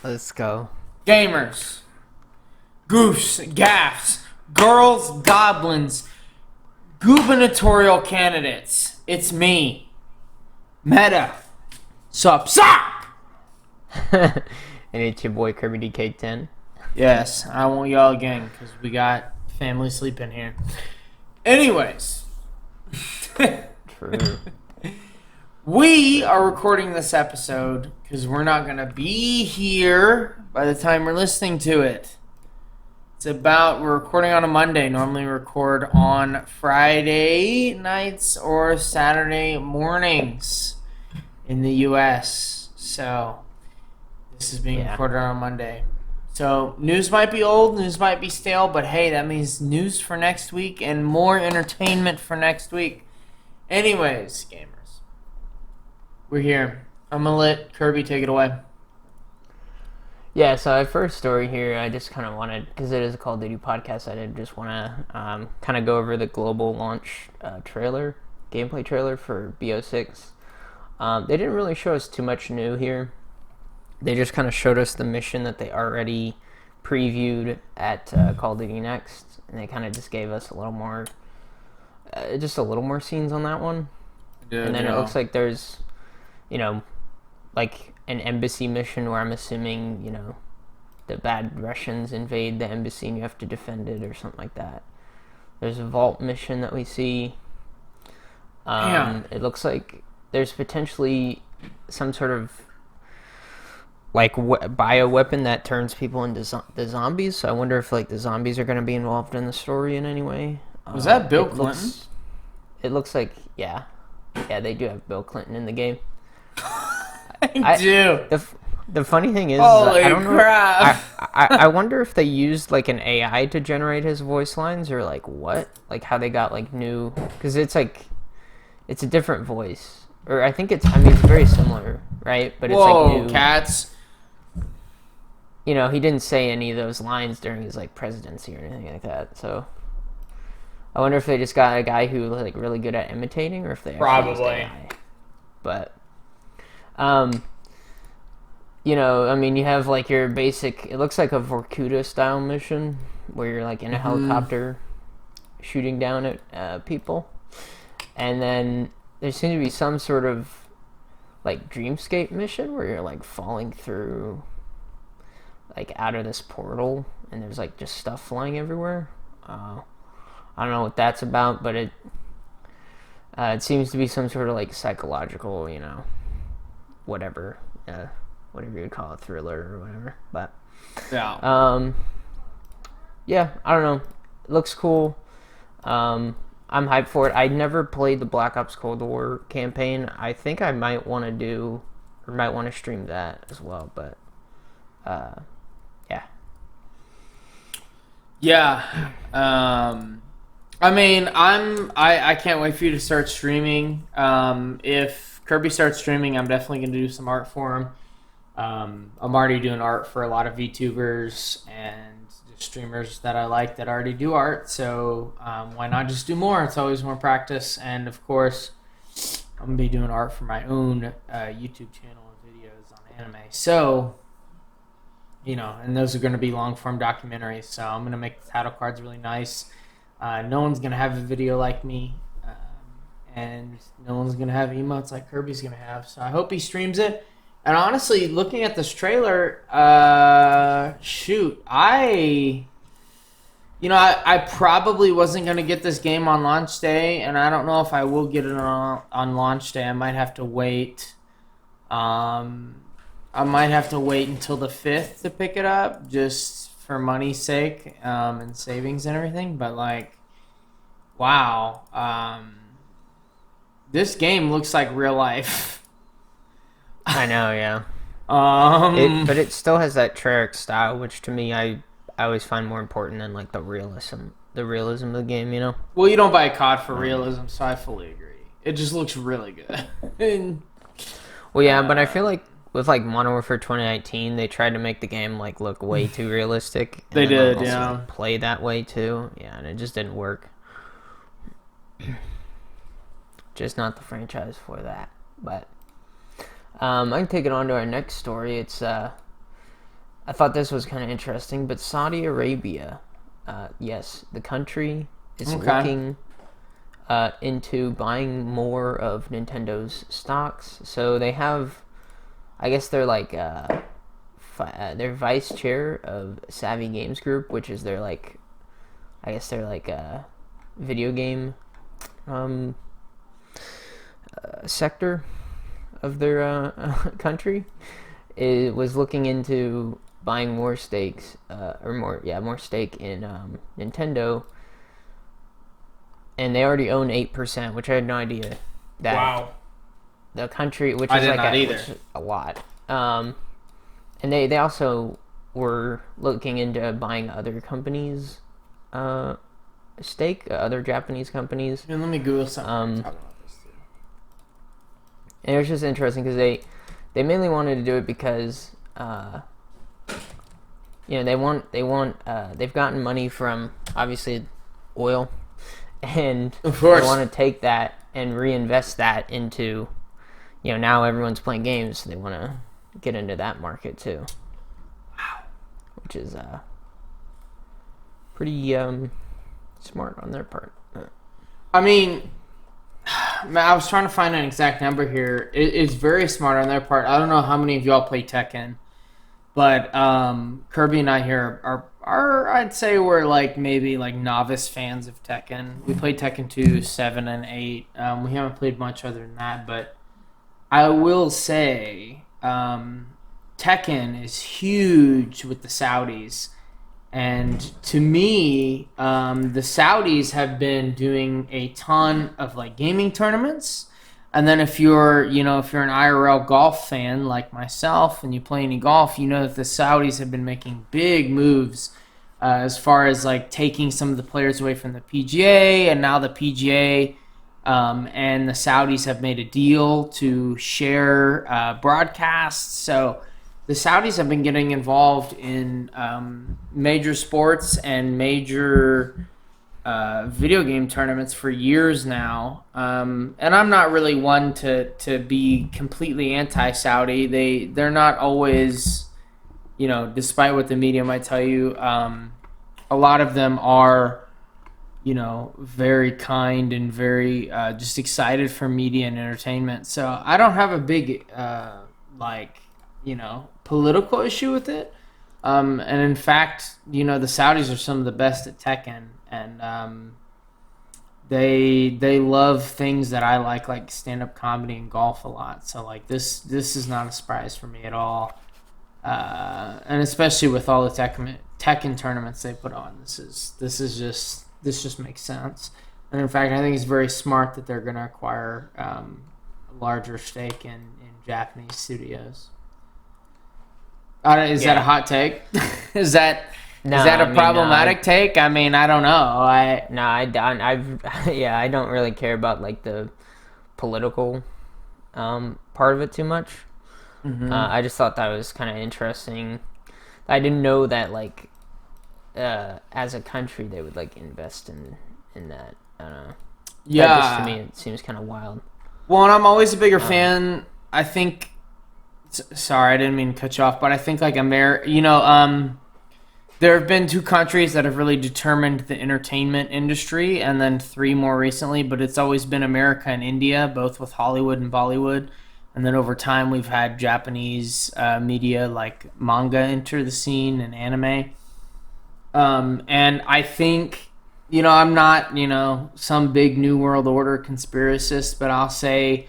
Let's go. Gamers, goofs, gaffs, girls, goblins, gubernatorial candidates. It's me, Meta. Sup? And it's your boy Kirby DK10. Yes, I won't yell again because we got family sleeping here. Anyways, True. we are recording this episode because we're not going to be here by the time we're listening to it. We're recording on a Monday. Normally we record on Friday nights or Saturday mornings in the U.S. So this is being recorded on Monday. So news might be old, news might be stale, but hey, that means news for next week and more entertainment for next week. Anyways, gamers, we're here. I'm going to let Kirby take it away. Yeah, so our first story here, I just kind of wanted, because it is a Call of Duty podcast, I did just want to kind of go over the global launch gameplay trailer for BO6. They didn't really show us too much new here. They just kind of showed us the mission that they already previewed at Call of Duty Next, and they kind of just gave us a little more scenes on that one. And then it looks like there's, like an embassy mission where I'm assuming, the bad Russians invade the embassy and you have to defend it or something like that. There's a vault mission that we see. It looks like there's potentially some sort of like bioweapon that turns people into the zombies. So I wonder if like the zombies are going to be involved in the story in any way. Was that Bill Clinton? It looks like, yeah, they do have Bill Clinton in the game. I do. The funny thing is, holy I don't know. Crap. I wonder if they used like an AI to generate his voice lines or like what, like how they got like new, because it's a different voice, or I think it's very similar, right? But it's like new. Cats. He didn't say any of those lines during his like presidency or anything like that. So I wonder if they just got a guy who was like really good at imitating, or if they actually used AI. But you have like your basic, it looks like a Vorkuta style mission where you're like in a helicopter shooting down at people. And then there seems to be some sort of like dreamscape mission where you're like falling through like out of this portal and there's like just stuff flying everywhere. I don't know what that's about, but it seems to be some sort of like psychological, whatever you would call it, thriller or whatever. But I don't know. It looks cool. I'm hyped for it. I never played the Black Ops Cold War campaign. I think I might want to stream that as well. But yeah. I can't wait for you to start streaming. If Kirby starts streaming, I'm definitely going to do some art for him. I'm already doing art for a lot of VTubers and streamers that I like that already do art. So why not just do more? It's always more practice. And of course, I'm going to be doing art for my own YouTube channel and videos on anime. So, and those are going to be long form documentaries. So I'm going to make the title cards really nice. No one's going to have a video like me. And no one's going to have emotes like Kirby's going to have. So I hope he streams it. And honestly, looking at this trailer, I probably wasn't going to get this game on launch day, and I don't know if I will get it on launch day. I might have to wait. I might have to wait until the 5th to pick it up, just for money's sake, and savings and everything. But wow. This game looks like real life. I know, yeah. But it still has that Treyarch style, which to me I always find more important than like the realism of the game, Well, you don't buy a COD for realism, so I fully agree. It just looks really good. Well, yeah, but I feel like with like Modern Warfare 2019, they tried to make the game like look way too realistic. They did, yeah. Play that way too, yeah, and it just didn't work. Just not the franchise for that, but. I can take it on to our next story. It's I thought this was kind of interesting, but Saudi Arabia, yes, the country is looking into buying more of Nintendo's stocks. So they have, I guess they're like, they're vice chair of Savvy Games Group, which is their like, I guess they're like a video game sector of their country. It was looking into buying more stakes, more stake in Nintendo, and they already own 8%, which I had no idea that. Wow. The country, which I is did like not either. which is a lot, and they also were looking into buying other companies' stake, other Japanese companies. Let me Google something. And it was just interesting because they mainly wanted to do it because they've gotten money from obviously oil, and of course they want to take that and reinvest that into, now everyone's playing games, so they want to get into that market too. Wow. Which is pretty smart on their part. I mean, I was trying to find an exact number here. It's very smart on their part. I don't know how many of y'all play Tekken, but Kirby and I here are I'd say we're like maybe like novice fans of Tekken. We played Tekken 2, 7, and 8. We haven't played much other than that, but I will say Tekken is huge with the Saudis. And to me, the Saudis have been doing a ton of like gaming tournaments. And then if you're an IRL golf fan like myself and you play any golf, you know that the Saudis have been making big moves as far as like taking some of the players away from the PGA. And now the PGA and the Saudis have made a deal to share broadcasts. So the Saudis have been getting involved in major sports and major video game tournaments for years now. And I'm not really one to be completely anti-Saudi. They're not always, despite what the media might tell you, a lot of them are, very kind and very just excited for media and entertainment. So I don't have a big, political issue with it. And in fact, the Saudis are some of the best at Tekken, and they love things that I like stand-up comedy and golf a lot. So like this is not a surprise for me at all. And especially with all the Tekken tournaments they put on, this just makes sense. And in fact, I think it's very smart that they're going to acquire a larger stake in Japanese studios. Is that a hot take? Is that a problematic take? I mean, I don't know. I don't really care about like the political part of it too much. Mm-hmm. I just thought that was kind of interesting. I didn't know that like as a country they would like invest in that. I don't know. Yeah, that just, to me it seems kind of wild. Well, and I'm always a bigger fan. I think. Sorry, I didn't mean to cut you off, but I think like there have been 2 countries that have really determined the entertainment industry, and then 3 more recently, but it's always been America and India, both with Hollywood and Bollywood. And then over time, we've had Japanese media like manga enter the scene and anime. And I think, I'm not, some big New World Order conspiracist, but I'll say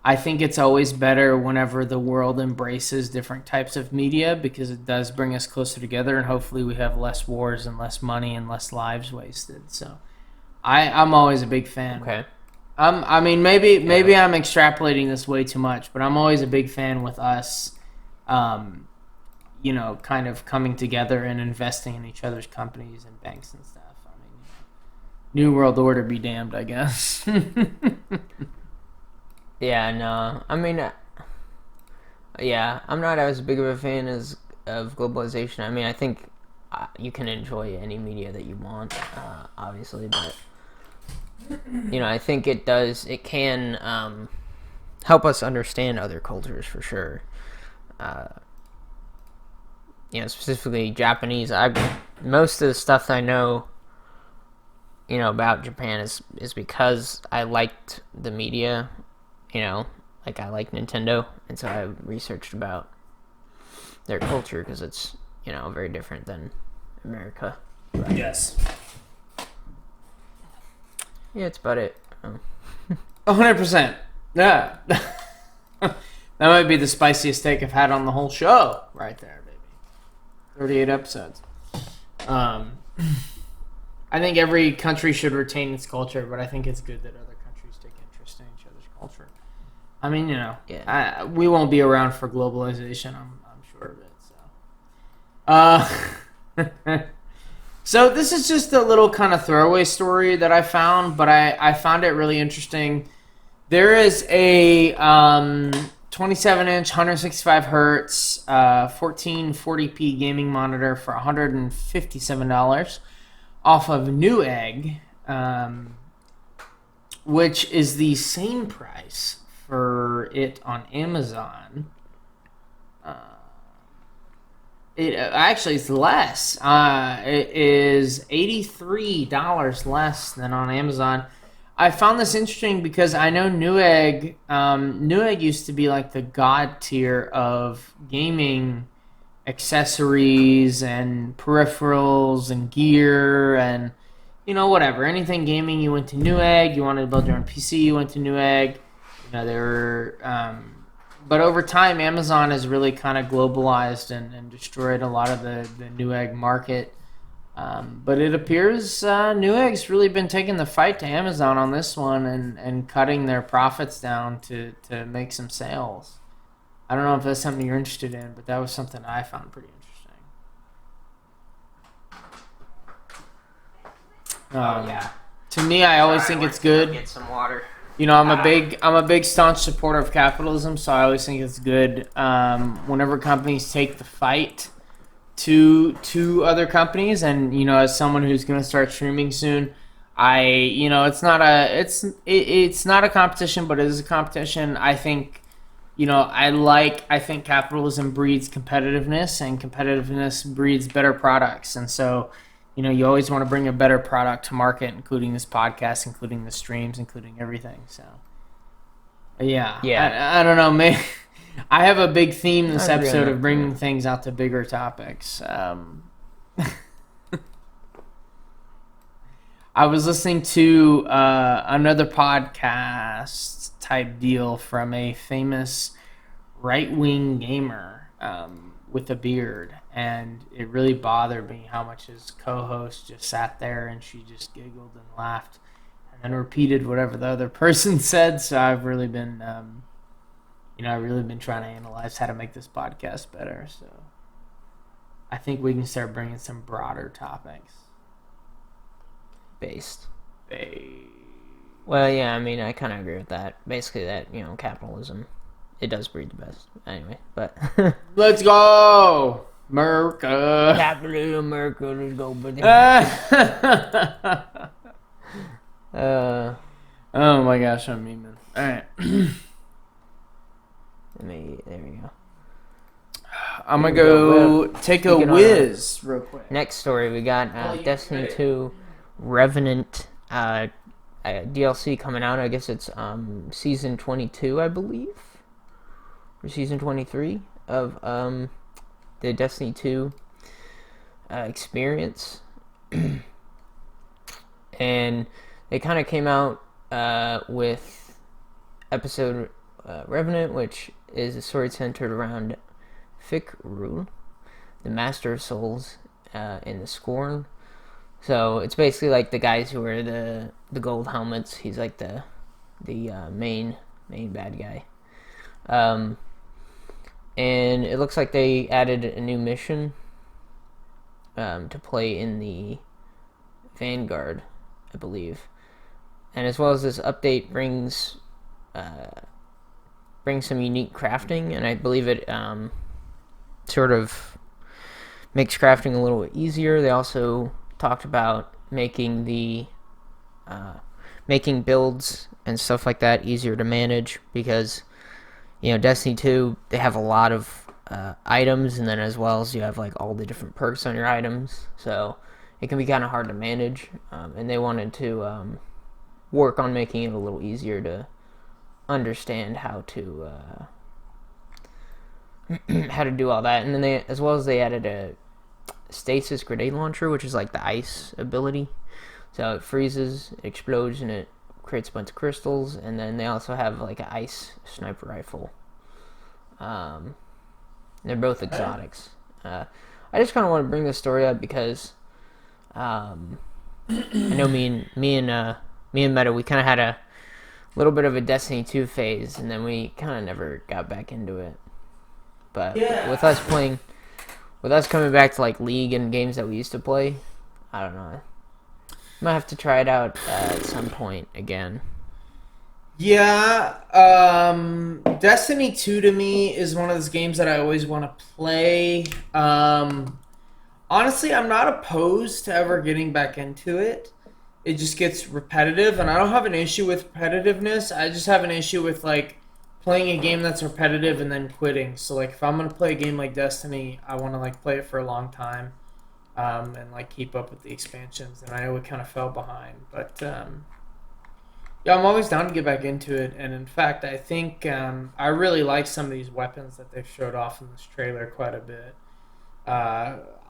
I think it's always better whenever the world embraces different types of media, because it does bring us closer together, and hopefully we have less wars and less money and less lives wasted. So I'm always a big fan. Okay. Maybe I'm extrapolating this way too much, but I'm always a big fan with us, kind of coming together and investing in each other's companies and banks and stuff. I mean, New World Order be damned, I guess. Yeah, no. I mean, I'm not as big of a fan of globalization. I mean, I think you can enjoy any media that you want, obviously, but I think it can help us understand other cultures for sure. specifically Japanese. Most of the stuff that I know, about Japan is because I liked the media, like I like Nintendo, and so I researched about their culture because it's, very different than America. Yes. Yeah, that's about it. 100%. Yeah. That might be the spiciest take I've had on the whole show, right there, baby. 38 episodes. I think every country should retain its culture, but I think it's good that other countries take interest in each other's culture. I mean, we won't be around for globalization. I'm sure of it. So, so this is just a little kind of throwaway story that I found, but I found it really interesting. There is a 27-inch, 165 hertz, 1440p gaming monitor for $157 off of Newegg, which is the same price for it on Amazon. It's less. It is $83 less than on Amazon. I found this interesting because I know Newegg. Newegg used to be like the god tier of gaming accessories and peripherals and gear and whatever. Anything gaming, you went to Newegg. You wanted to build your own PC, you went to Newegg. They were. But over time, Amazon has really kind of globalized and destroyed a lot of the Newegg market. But it appears Newegg's really been taking the fight to Amazon on this one and cutting their profits down to make some sales. I don't know if that's something you're interested in, but that was something I found pretty interesting. Yeah. To me, I always think it's good. Get some water. I'm a big staunch supporter of capitalism, so I always think it's good whenever companies take the fight to other companies. And as someone who's going to start streaming soon, it's not a competition, but it is a competition. I think I think capitalism breeds competitiveness, and competitiveness breeds better products. And so you always want to bring a better product to market, including this podcast, including the streams, including everything. So, yeah. I don't know. Maybe I have a big theme this episode of bringing things out to bigger topics. I was listening to another podcast type deal from a famous right-wing gamer with a beard. And it really bothered me how much his co-host just sat there and she just giggled and laughed and then repeated whatever the other person said. So I've really been, trying to analyze how to make this podcast better. So I think we can start bringing some broader topics. Based. Well, yeah, I mean, I kind of agree with that. Basically that, capitalism, it does breed the best. Anyway, but... Let's go! America. Capitalism, America, let's go, buddy. Oh my gosh, I'm memeing. Alright. There we go. I'm gonna go take a whiz real quick. Next story, we got Destiny 2 Revenant DLC coming out. I guess it's season 22, I believe, or season 23 of the Destiny 2 experience. And they kind of came out with episode Revenant, which is a story centered around Fikru, the Master of Souls, in the Scorn. So it's basically like the guys who wear the gold helmets. He's like the main bad guy. And it looks like they added a new mission to play in the Vanguard, I believe. And as well as this update brings some unique crafting, and I believe it sort of makes crafting a little bit easier. They also talked about making builds and stuff like that easier to manage, because Destiny 2, they have a lot of items, and then as well as you have like all the different perks on your items. So it can be kind of hard to manage, and they wanted to work on making it a little easier to understand how to how to do all that. And then they, as well as they added a stasis grenade launcher, which is like the ice ability. So it freezes, it explodes, and it creates a bunch of crystals. And then they also have like an ice sniper rifle. They're both exotics. I just kind of want to bring this story up because I know me and Meta, we kind of had a little bit of a Destiny 2 phase, and then we kind of never got back into it. But with us coming back to like League and games that we used to play, I don't know. Might have to try it out at some point again. Yeah, Destiny 2 to me is one of those games that I always want to play. Honestly, I'm not opposed to ever getting back into it. It just gets repetitive, and I don't have an issue with repetitiveness. I just have an issue with like playing a game that's repetitive and then quitting. So like if I'm gonna play a game like Destiny, I want to like play it for a long time, and like keep up with the expansions. And I know we kind of fell behind, but yeah, I'm always down to get back into it. And in fact, I think I really like some of these weapons that they've showed off in this trailer quite a bit.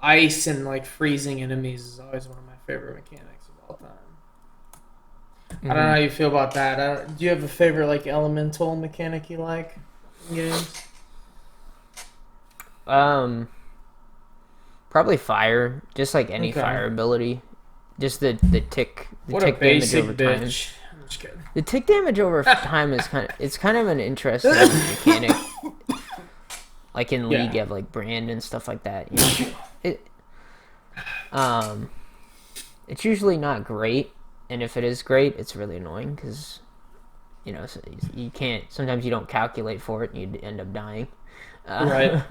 Ice and like freezing enemies is always one of my favorite mechanics of all time. I don't know how you feel about that. Do you have a favorite like elemental mechanic you like in games? Probably fire, just like any fire ability. Just the tick tick damage over time. I'm just kidding. The tick damage over time is kind of an interesting mechanic. Like in League, you have like brand and stuff like that. You know, it's usually not great, and if it is great, it's really annoying because you know you can't. Sometimes you don't calculate for it, and you end up dying. Right.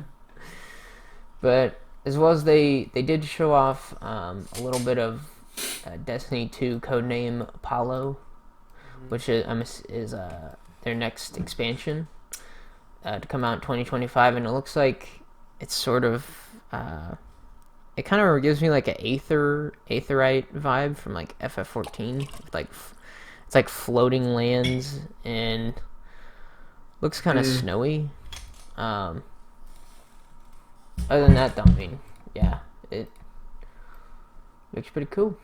But as well as they did show off a little bit of Destiny 2 codename Apollo, which is their next expansion to come out in 2025, and it looks like it's sort of it kind of gives me like an Aetherite vibe from like FF14. Like it's like floating lands and looks kind of snowy. Other than that, though, I mean, yeah, it looks pretty cool.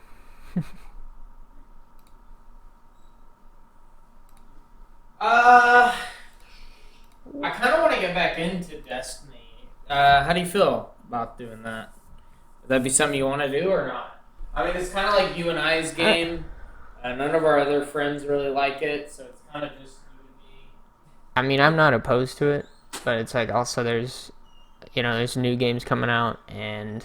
I kind of want to get back into Destiny. How do you feel about doing that? Would that be something you want to do or not? I mean, it's kind of like you and I's game. None of our other friends really like it, so it's kind of just you and me. I mean, I'm not opposed to it, but it's like also there's new games coming out, and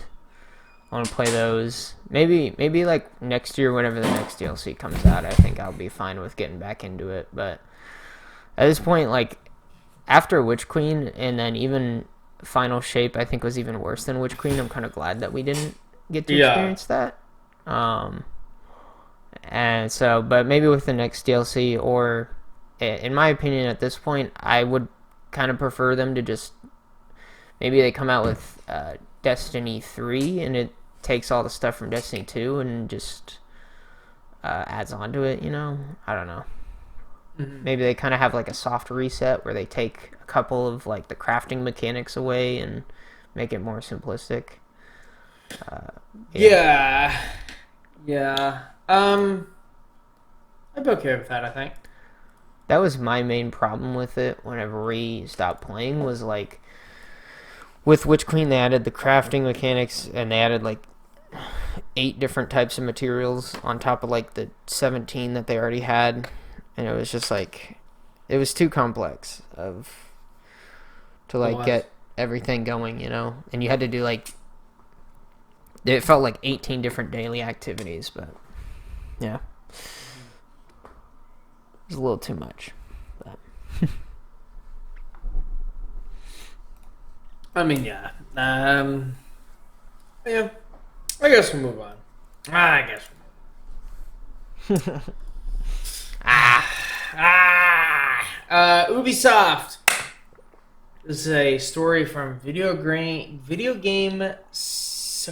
I want to play those. Maybe like next year, whenever the next DLC comes out, I think I'll be fine with getting back into it. But at this point, like after Witch Queen, and then even Final Shape, I think was even worse than Witch Queen. I'm kind of glad that we didn't get to experience that. And so, but maybe with the next DLC, or in my opinion, at this point, I would kind of prefer them to just maybe they come out with Destiny 3 and it takes all the stuff from Destiny 2 and just adds on to it, you know? I don't know. Mm-hmm. Maybe they kind of have like a soft reset where they take a couple of like the crafting mechanics away and make it more simplistic. Yeah. I'd be okay with that, I think. That was my main problem with it whenever we stopped playing, was like with Witch Queen they added the crafting mechanics and they added like 8 different types of materials on top of like the 17 that they already had, and it was just like it was too complex to like get everything going, you know? And you had to do like it felt like 18 different daily activities, but yeah. It was a little too much. But. I mean, yeah. Yeah. I guess we'll move on. Ubisoft This is a story from Video Game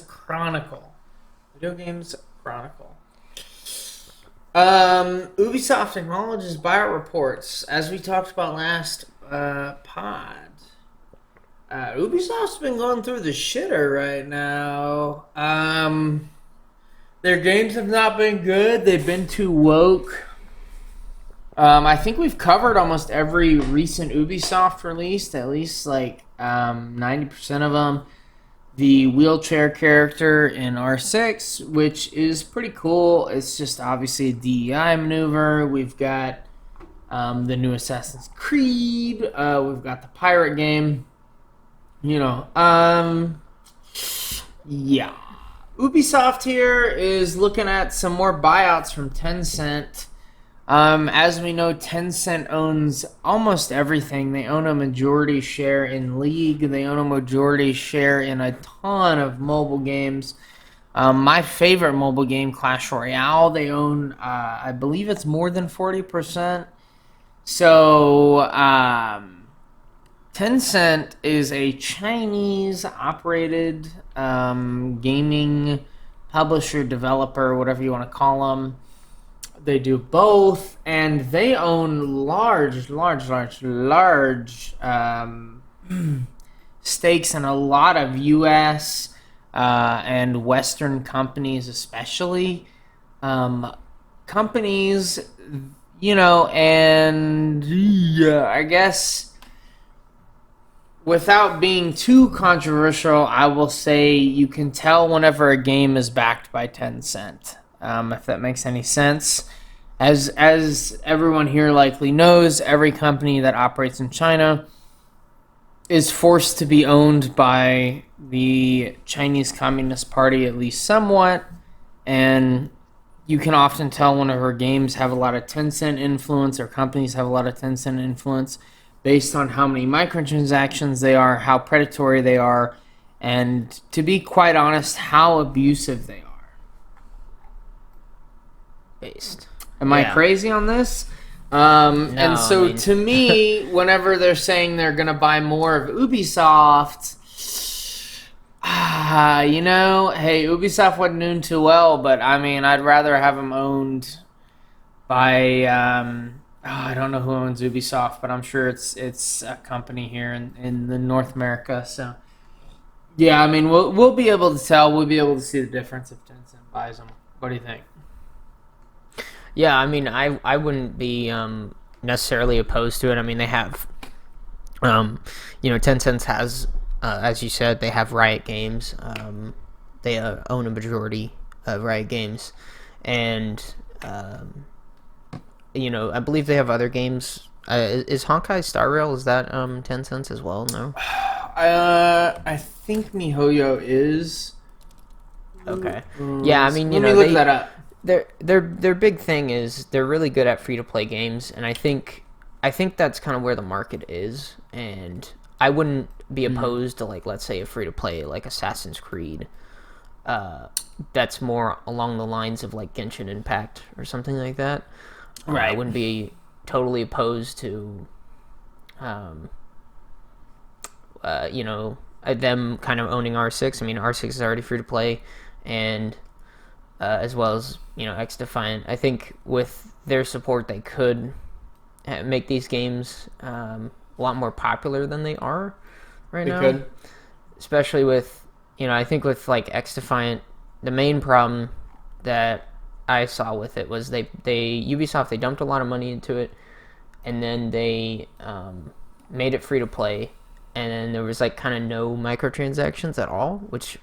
Chronicle. Video Games Chronicle. Ubisoft acknowledges buyout reports. As we talked about last pod, Ubisoft's been going through the shitter right now. Their games have not been good. They've been too woke. I think we've covered almost every recent Ubisoft release, at least like 90% of them. The wheelchair character in R6, which is pretty cool. It's just obviously a DEI maneuver. We've got the new Assassin's Creed. We've got the pirate game. Yeah. Ubisoft here is looking at some more buyouts from Tencent. As we know, Tencent owns almost everything. They own a majority share in League. They own a majority share in a ton of mobile games. My favorite mobile game, Clash Royale, they own, I believe it's more than 40%. So, Tencent is a Chinese-operated gaming publisher, developer, whatever you want to call them. They do both, and they own large stakes in a lot of U.S. And Western companies, especially. Companies, and I guess without being too controversial, I will say you can tell whenever a game is backed by Tencent. If that makes any sense. As everyone here likely knows, every company that operates in China is forced to be owned by the Chinese Communist Party, at least somewhat, and you can often tell whenever games have a lot of Tencent influence or companies have a lot of Tencent influence based on how many microtransactions they are, how predatory they are, and to be quite honest, how abusive they are. Am I crazy on this? And so to me, whenever they're saying they're going to buy more of Ubisoft, hey, Ubisoft wasn't doing too well, but I mean, I'd rather have them owned by, I don't know who owns Ubisoft, but I'm sure it's a company here in the North America. So, yeah, I mean, we'll be able to tell. We'll be able to see the difference if Tencent buys them. What do you think? Yeah, I mean, I wouldn't be necessarily opposed to it. I mean, they have, Tencent has, as you said, they have Riot Games. They own a majority of Riot Games, and I believe they have other games. Is Honkai Star Rail, is that Tencent as well? No. I think MiHoYo is. Okay. Yeah, I mean, let me look that up. Their big thing is they're really good at free to play games, and I think that's kind of where the market is. And I wouldn't be opposed to, like, let's say a free to play like Assassin's Creed. That's more along the lines of like Genshin Impact or something like that. Right. I wouldn't be totally opposed to, them kind of owning R6. I mean, R6 is already free to play, and as well as X-Defiant. I think with their support, they could make these games a lot more popular than they are right now. They could, especially with I think with like X-Defiant, the main problem that I saw with it was Ubisoft, they dumped a lot of money into it, and then they made it free to play, and then there was like kind of no microtransactions at all, which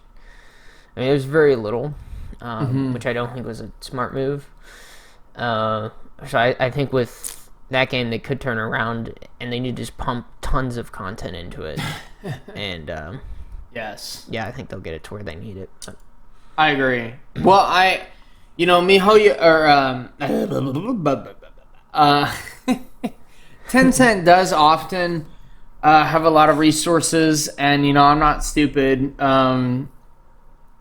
I mean, it was very little. Which I don't think was a smart move. So I think with that game, they could turn around and they need to just pump tons of content into it. And yes, yeah, I think they'll get it to where they need it. But. I agree. Well, MiHoYo Tencent does often have a lot of resources, and I'm not stupid.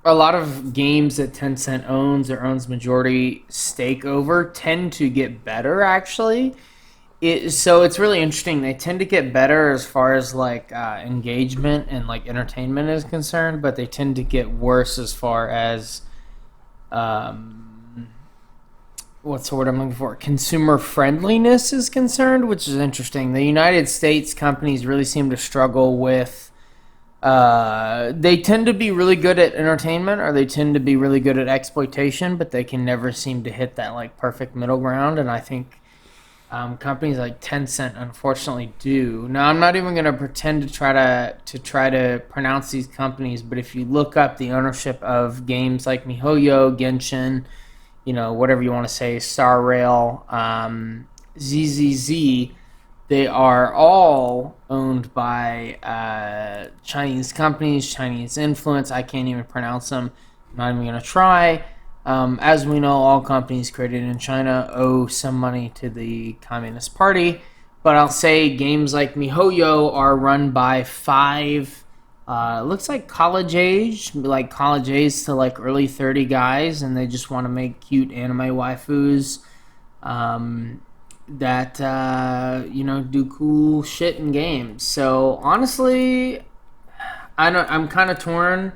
A lot of games that Tencent owns or owns majority stake over tend to get better, actually. So it's really interesting. They tend to get better as far as like engagement and like entertainment is concerned, but they tend to get worse as far as what's the word I'm looking for? Consumer friendliness is concerned, which is interesting. The United States companies really seem to struggle with. They tend to be really good at entertainment, or they tend to be really good at exploitation, but they can never seem to hit that like perfect middle ground. And I think companies like Tencent unfortunately do. Now, I'm not even going to pretend to try to pronounce these companies, but if you look up the ownership of games like MiHoYo, Genshin, whatever you want to say, Star Rail, ZZZ, they are all owned by Chinese companies, Chinese influence. I can't even pronounce them. I'm not even going to try. As we know, all companies created in China owe some money to the Communist Party. But I'll say games like MiHoYo are run by 5, looks like college age to like early 30 guys, and they just want to make cute anime waifus that do cool shit in games. So honestly, I'm kind of torn.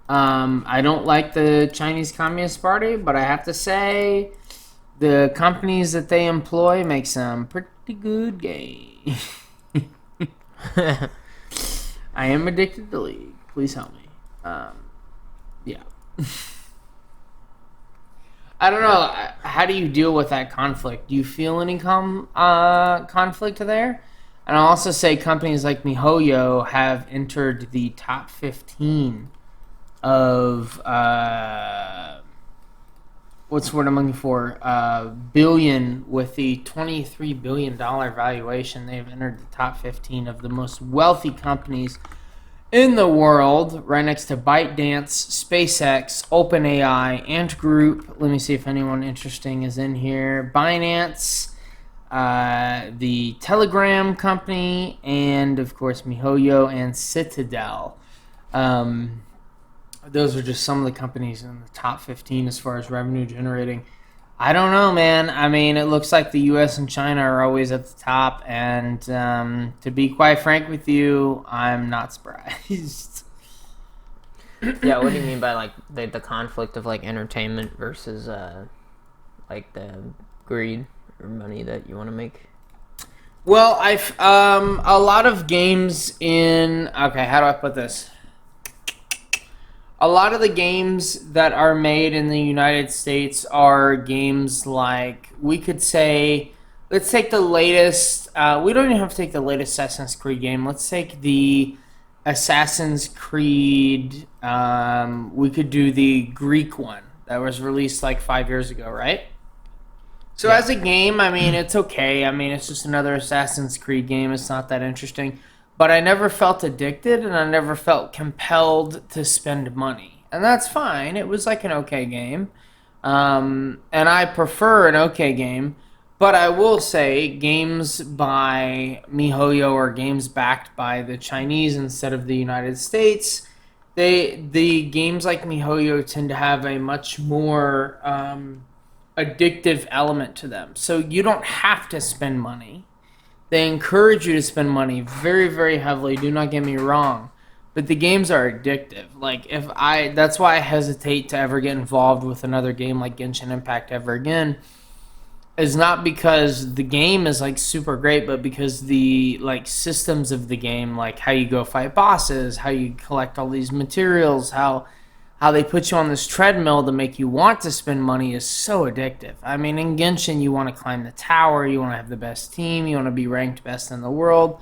I don't like the Chinese Communist Party, but I have to say the companies that they employ make some pretty good games. I am addicted to League. Please help me. Yeah. I don't know. How do you deal with that conflict? Do you feel any conflict there? And I'll also say companies like MiHoYo have entered the top 15 of what's the word I'm looking for? Billion, with the $23 billion valuation. They've entered the top 15 of the most wealthy companies in the world, right next to ByteDance, SpaceX, OpenAI, Ant Group. Let me see if anyone interesting is in here. Binance, the Telegram company, and of course MiHoYo and Citadel. Those are just some of the companies in the top 15 as far as revenue generating. I don't know, man. I mean, it looks like the U.S. and China are always at the top, and to be quite frank with you, I'm not surprised. Yeah, what do you mean by like the conflict of like entertainment versus like the greed or money that you want to make? Well, I've a lot of games in. Okay, how do I put this? A lot of the games that are made in the United States are games like, we could say, let's take the latest, we don't even have to take the latest Assassin's Creed game. Let's take the Assassin's Creed, we could do the Greek one that was released like 5 years ago, right? So yeah. As a game, I mean, it's okay. I mean, it's just another Assassin's Creed game. It's not that interesting. But I never felt addicted, and I never felt compelled to spend money. And that's fine. It was like an okay game. And I prefer an okay game. But I will say games by MiHoYo or games backed by the Chinese instead of the United States, the games like MiHoYo tend to have a much more addictive element to them. So you don't have to spend money. They encourage you to spend money very, very heavily. Do not get me wrong, but the games are addictive. Like that's why I hesitate to ever get involved with another game like Genshin Impact ever again. Is not because the game is like super great, but because the like systems of the game, like how you go fight bosses, how you collect all these materials, how they put you on this treadmill to make you want to spend money is so addictive. I mean, in Genshin, you want to climb the tower, you want to have the best team, you want to be ranked best in the world.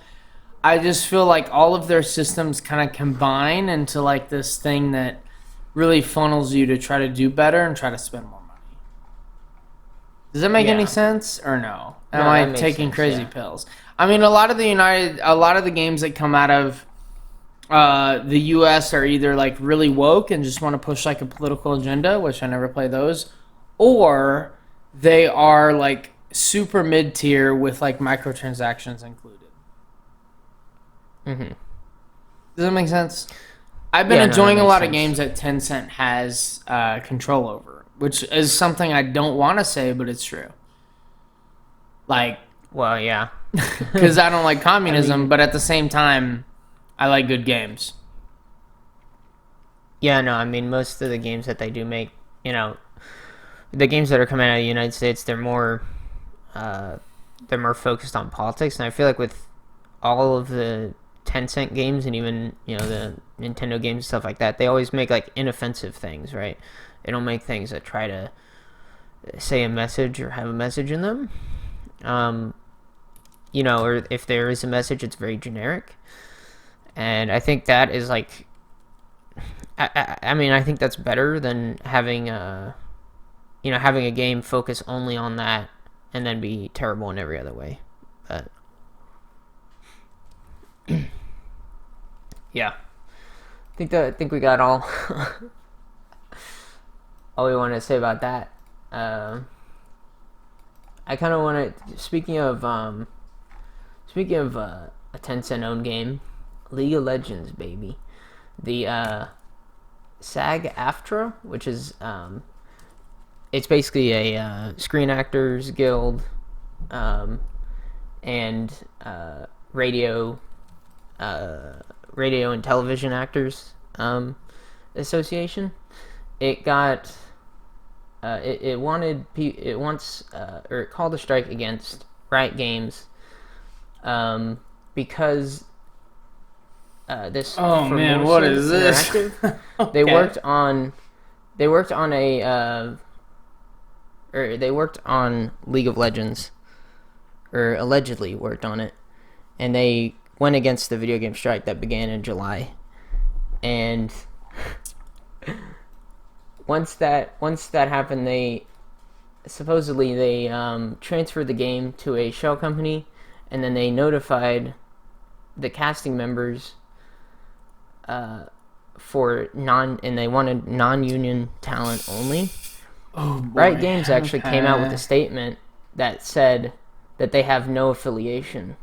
I just feel like all of their systems kind of combine into like this thing that really funnels you to try to do better and try to spend more money. Does that make any sense or no? Am I taking crazy pills? I mean, a lot of the games that come out of the U.S. are either like really woke and just want to push like a political agenda, which I never play those, or they are like super mid-tier with like microtransactions included. Mm-hmm. Does that make sense? I've been enjoying a lot of games that Tencent has control over, which is something I don't want to say, but it's true. Like Well, yeah. Because I don't like communism, but at the same time, I like good games. Yeah, no, I mean, most of the games that they do make, the games that are coming out of the United States, they're more focused on politics, and I feel like with all of the Tencent games and even the Nintendo games and stuff like that, they always make like inoffensive things, right? They don't make things that try to say a message or have a message in them. Or if there is a message, it's very generic, and I think that is like, I think that's better than having having a game focus only on that and then be terrible in every other way. But yeah, I think we got all all we want to say about that. I kind of want to. Speaking of a Tencent owned game, League of Legends, baby. The SAG-AFTRA, which is it's basically a Screen Actors Guild and radio and television actors association. It got it called a strike against Riot Games because this. Oh man, what is this? Okay. They worked on League of Legends, or allegedly worked on it, and they went against the video game strike that began in July. And once that happened, they supposedly transferred the game to a shell company, and then they notified the casting members and they wanted non-union talent only. Oh, boy. Riot Games actually came out with a statement that said that they have no affiliation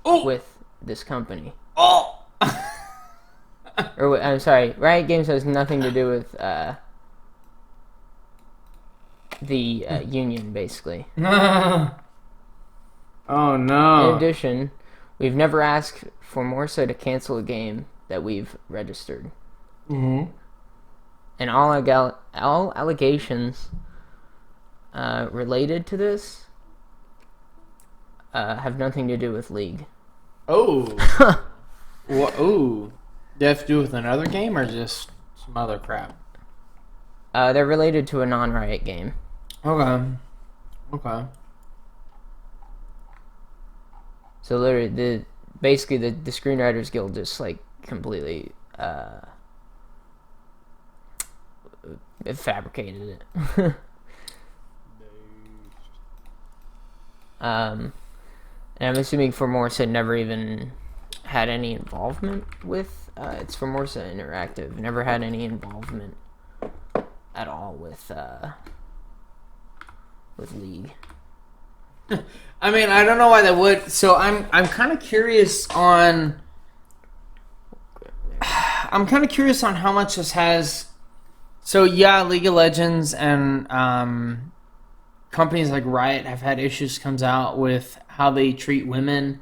with this company. I'm sorry, Riot Games has nothing to do with the union, basically. Oh no. In addition, we've never asked for more so to cancel a game that we've registered. Mm-hmm. And all allegations related to this have nothing to do with League. Oh. What? Ooh. Do they have to do with another game or just some other crap? They're related to a non-Riot game. Okay. So literally, basically the Screenwriters Guild just like completely fabricated it. And I'm assuming Formosa never even had any involvement with it's Formosa Interactive. Never had any involvement at all with League. I mean, I don't know why they would. So I'm kind of curious on. I'm kind of curious on how much this has. So yeah, League of Legends and companies like Riot have had issues comes out with how they treat women,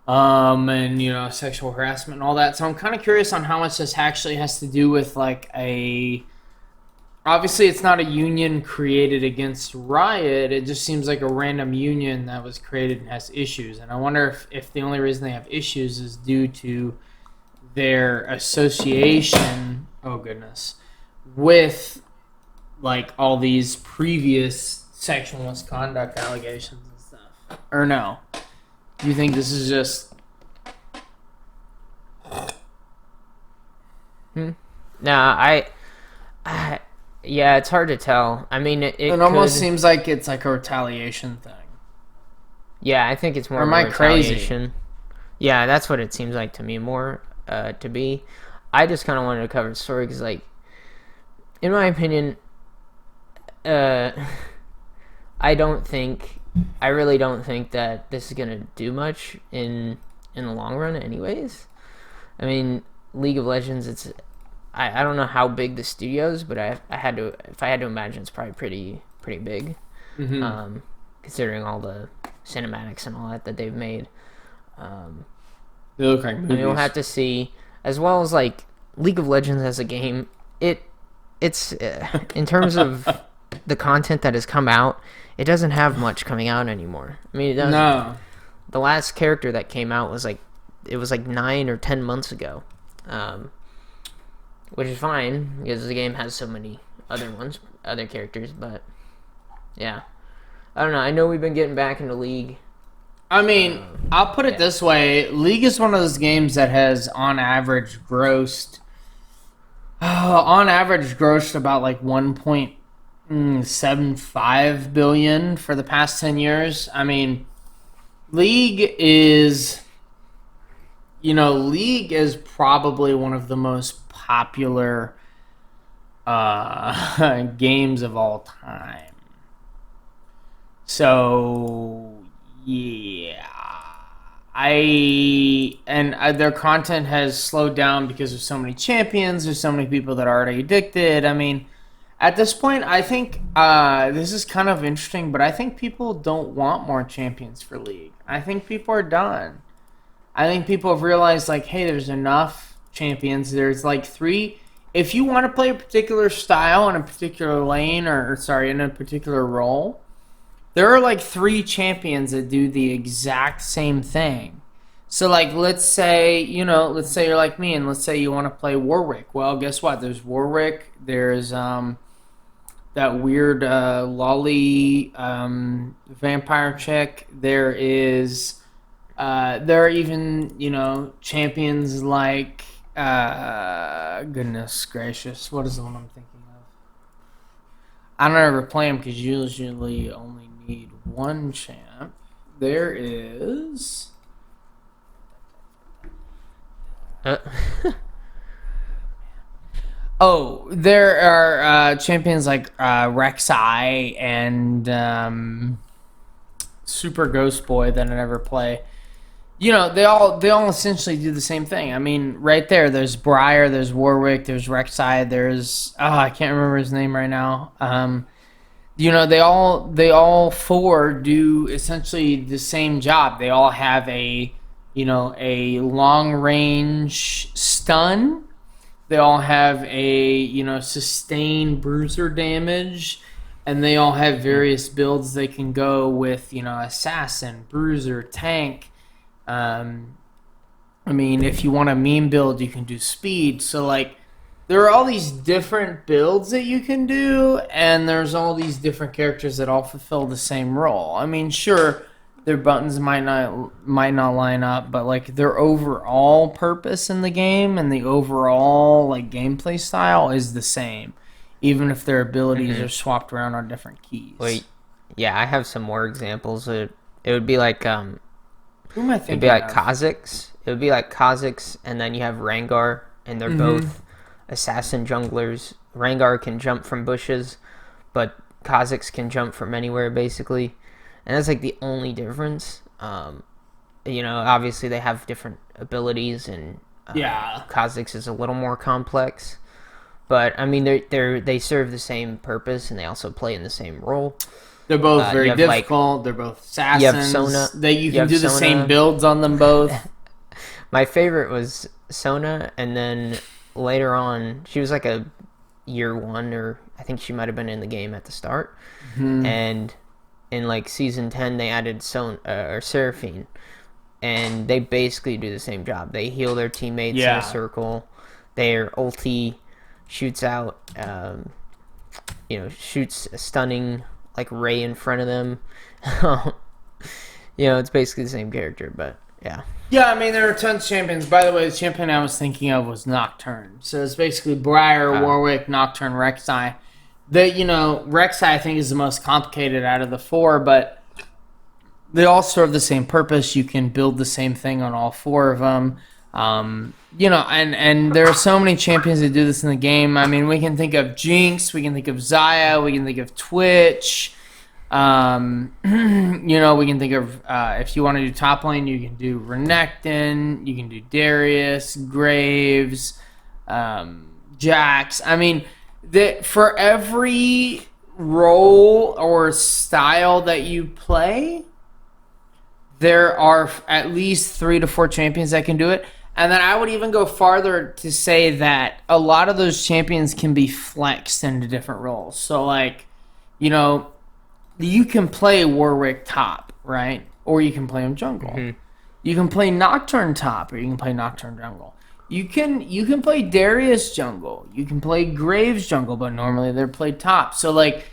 and sexual harassment and all that. So I'm kind of curious on how much this actually has to do with like a. Obviously, it's not a union created against Riot. It just seems like a random union that was created and has issues. And I wonder if the only reason they have issues is due to their association, oh goodness, with like all these previous sexual misconduct allegations and stuff. Or no? Do you think this is just... Nah, yeah, it's hard to tell. I mean, it almost seems like it's like a retaliation thing. Yeah, I think it's more. Or am I crazy? Yeah, that's what it seems like to me more to be. I just kind of wanted to cover the story because, like, in my opinion, I really don't think that this is gonna do much in the long run, anyways. I mean, League of Legends, I don't know how big the studio is, but if I had to imagine, it's probably pretty big, considering all the cinematics and all that they've made. They look like movies. I mean, we'll have to see, as well as like League of Legends as a game. It's in terms of the content that has come out, it doesn't have much coming out anymore. I mean, it doesn't. No. The last character that came out was like 9 or 10 months ago, which is fine because the game has so many other characters. But yeah, I don't know. I know we've been getting back into League. I mean, I'll put it this way: League is one of those games that has, on average, grossed about like 1.75 billion for the past 10 years. I mean, League is probably one of the most popular games of all time. So yeah, their content has slowed down because there's so many champions. There's so many people that are already addicted. I mean, at this point, I think this is kind of interesting, but I think people don't want more champions for League. I think people are done. I think people have realized, like, hey, there's enough champions. There's like 3. If you want to play a particular style in a particular lane, in a particular role, there are like 3 champions that do the exact same thing. So, like, let's say you're like me, and let's say you want to play Warwick. Well, guess what? There's Warwick. There's that weird lolly vampire chick. There are even champions like goodness gracious, what is the one I'm thinking of? I don't ever play them because you usually only need one champ. There is. Oh, there are champions like Rek'Sai and Super Ghost Boy that I never play. They all essentially do the same thing. I mean, right there's Briar, there's Warwick, there's Rek'Sai, there's I can't remember his name right now. They all 4 do essentially the same job. They all have a long range stun. They all have a sustained bruiser damage, and they all have various builds they can go with. Assassin, bruiser, tank. I mean, if you want a meme build, you can do speed. So like, there are all these different builds that you can do, and there's all these different characters that all fulfill the same role. I mean, sure, their buttons might not line up, but like their overall purpose in the game and the overall like gameplay style is the same, even if their abilities are swapped around on different keys. Wait, yeah, I have some more examples. It would be like who am I thinking? It'd be like Kha'Zix. It would be like Kha'Zix, and then you have Rengar, and they're both assassin junglers. Rengar can jump from bushes, but Kha'Zix can jump from anywhere, basically. And that's like the only difference. Obviously they have different abilities, and Kha'Zix is a little more complex. But I mean, they serve the same purpose, and they also play in the same role. They're both very difficult. They're both assassins. You have Sona. You can do the same builds on them both. My favorite was Sona, and then later on, she was like a year 1, or I think she might have been in the game at the start. And in like season 10, they added Seraphine, and they basically do the same job. They heal their teammates in a circle. Their ulti shoots out, shoots a stunning like ray in front of them. It's basically the same character, but yeah. Yeah, I mean, there are tons of champions. By the way, the champion I was thinking of was Nocturne. So it's basically Briar, Warwick, Nocturne, Rek'Sai. Rek'Sai I think is the most complicated out of the 4, but they all serve the same purpose. You can build the same thing on all 4 of them. And there are so many champions that do this in the game. I mean, we can think of Jinx, we can think of Xayah, we can think of Twitch. We can think of, if you want to do top lane, you can do Renekton, you can do Darius, Graves, Jax. I mean, for every role or style that you play, there are at least 3 to 4 champions that can do it. And then I would even go farther to say that a lot of those champions can be flexed into different roles. So, like, you know, you can play Warwick top, right? Or you can play him jungle. Mm-hmm. You can play Nocturne top, or you can play Nocturne jungle. You can play Darius jungle. You can play Graves jungle, but normally they're played top. So, like,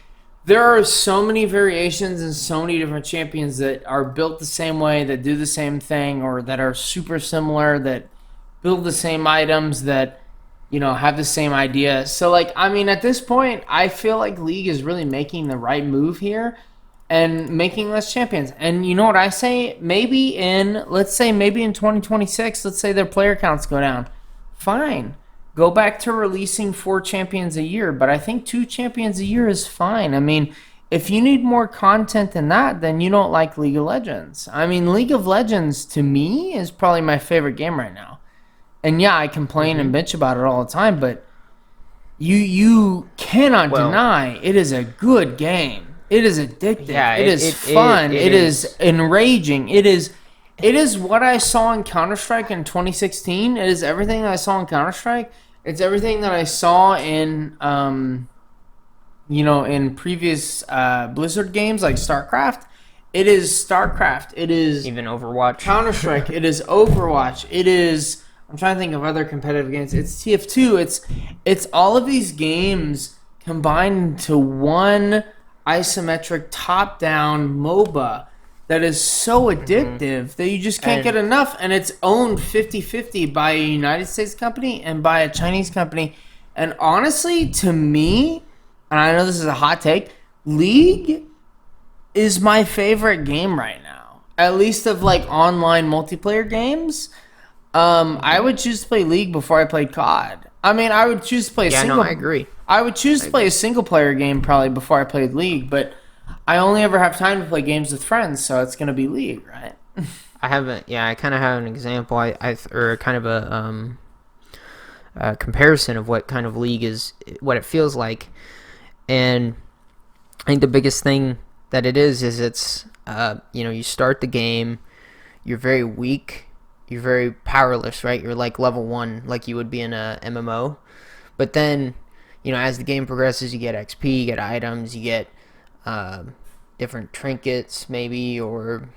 there are so many variations and so many different champions that are built the same way, that do the same thing, or that are super similar, that build the same items, that, you know, have the same idea. So, like, I mean, at this point, I feel like League is really making the right move here and making less champions. And you know what I say? Maybe in 2026, let's say their player counts go down. Fine. Go back to releasing 4 champions a year, but I think 2 champions a year is fine. I mean, if you need more content than that, then you don't like League of Legends. I mean, League of Legends, to me, is probably my favorite game right now. And yeah, I complain and bitch about it all the time, but you cannot deny it is a good game. It is addictive. Yeah, it is fun. It is enraging. It is what I saw in Counter-Strike in 2016. It is everything that I saw in Counter-Strike. It's everything that I saw in, in previous Blizzard games like StarCraft. It is StarCraft. It is even Overwatch. Counter-Strike. It is Overwatch. It is. I'm trying to think of other competitive games. It's TF2. It's all of these games combined into one isometric top-down MOBA that is so addictive that you just can't get enough. And it's owned 50-50 by a United States company and by a Chinese company. And honestly, to me, and I know this is a hot take, League is my favorite game right now. At least of, like, online multiplayer games. I would choose to play League before I played COD. I mean, I would choose to play I agree. I would choose to play a single-player game probably before I played League, but I only ever have time to play games with friends, so it's going to be League, right? I kind of have an example, or kind of a comparison of what kind of League is, what it feels like. And I think the biggest thing that it is it's, you start the game, you're very weak, you're very powerless, right? You're like level 1, like you would be in a MMO. But then, as the game progresses, you get XP, you get items, you get different trinkets maybe, or,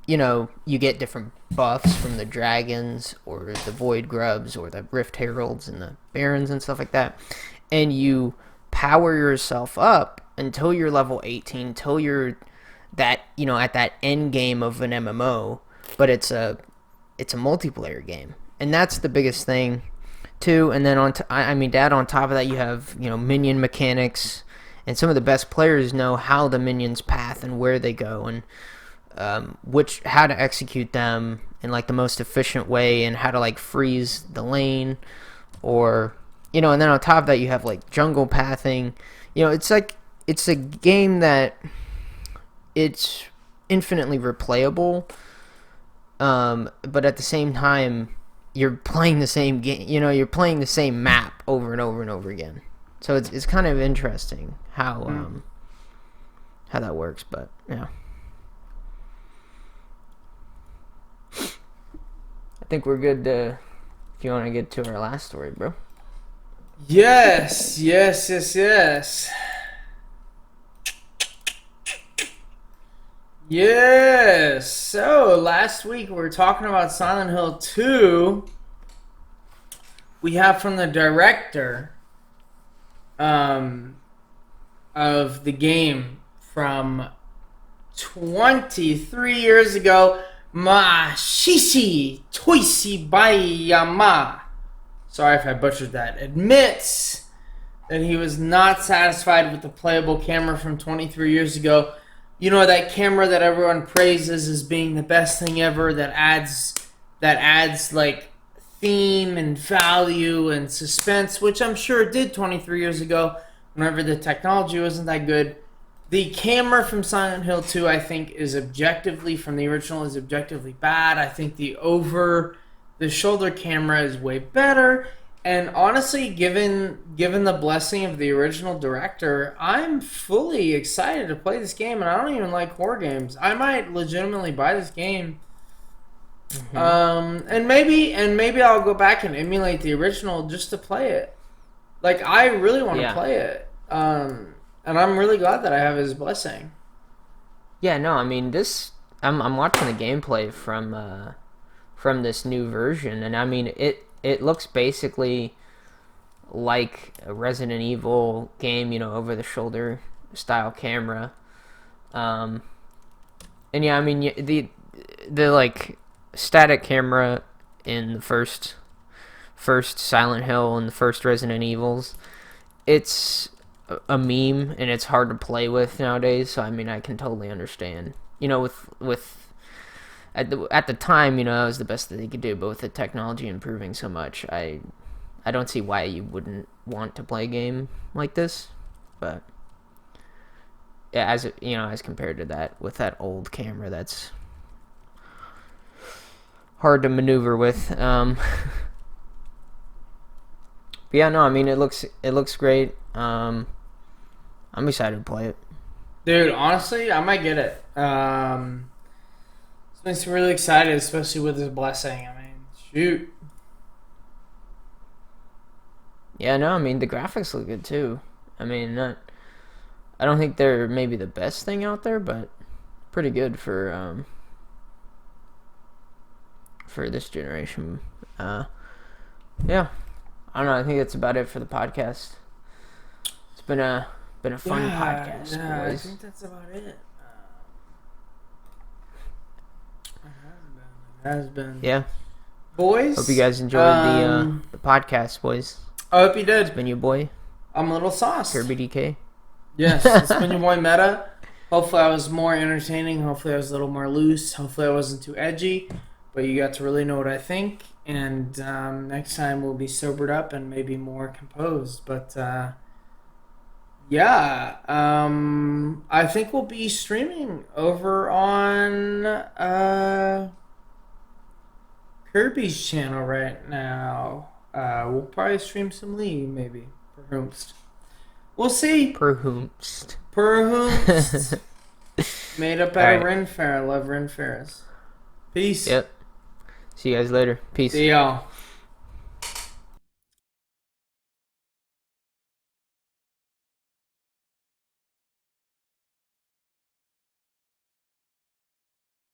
you get different buffs from the dragons or the void grubs or the rift heralds and the barons and stuff like that. And you power yourself up until you're level 18, until you're that, at that end game of an MMO, but it's a multiplayer game. And that's the biggest thing too. And then on top of that, you have, minion mechanics, and some of the best players know how the minions path and where they go, and how to execute them in like the most efficient way, and how to like freeze the lane, or and then on top of that you have like jungle pathing. It's a game that it's infinitely replayable, but at the same time you're playing the same game. You're playing the same map over and over and over again. So it's kind of interesting how that works, but yeah. I think we're good if you want to get to our last story, bro. Yes. Yes. So last week we were talking about Silent Hill 2. We have from the director of the game from 23 years ago, Mashishi Toisibayama. Sorry if I butchered that. Admits that he was not satisfied with the playable camera from 23 years ago. That camera that everyone praises as being the best thing ever, that adds like theme and value and suspense, which I'm sure it did 23 years ago whenever the technology wasn't that good. The camera from Silent Hill 2, I think, from the original, is objectively bad. I think the over-the-shoulder camera is way better. And honestly, given the blessing of the original director, I'm fully excited to play this game, and I don't even like horror games. I might legitimately buy this game. And maybe I'll go back and emulate the original just to play it. Like, I really want to play it. And I'm really glad that I have his blessing. Yeah, no, I mean I'm watching the gameplay from this new version, and I mean it looks basically like a Resident Evil game, over the shoulder style camera. And yeah, I mean the like static camera in the first Silent Hill and the first Resident Evils, it's a meme and it's hard to play with nowadays. So I mean, I can totally understand. With at the time, that was the best that they could do. But with the technology improving so much, I don't see why you wouldn't want to play a game like this. But yeah, as compared to that, with that old camera, that's hard to maneuver with. But yeah, no, I mean it looks great. I'm excited to play it. Dude, honestly, I might get it. It makes me really excited, especially with his blessing. I mean, shoot. Yeah, no, I mean the graphics look good too. I mean, I don't think they're maybe the best thing out there, but pretty good for this generation. Yeah, I don't know. I think that's about it for the podcast. It's been a fun podcast, boys. I think that's about it. It has been. Yeah. Boys. Hope you guys enjoyed the podcast, boys. I hope you did. It's been your boy. I'm a little sauced. Kirby DK. Yes, it's been your boy Meta. Hopefully I was more entertaining. Hopefully I was a little more loose. Hopefully I wasn't too edgy. But you got to really know what I think. And next time we'll be sobered up and maybe more composed. But yeah, I think we'll be streaming over on Kirby's channel right now. We'll probably stream some Lee, maybe. Perhaps. We'll see. Perhaps. Made up out of Ren Fair. I love Ren Fairs. Peace. Yep. See you guys later. Peace. See y'all.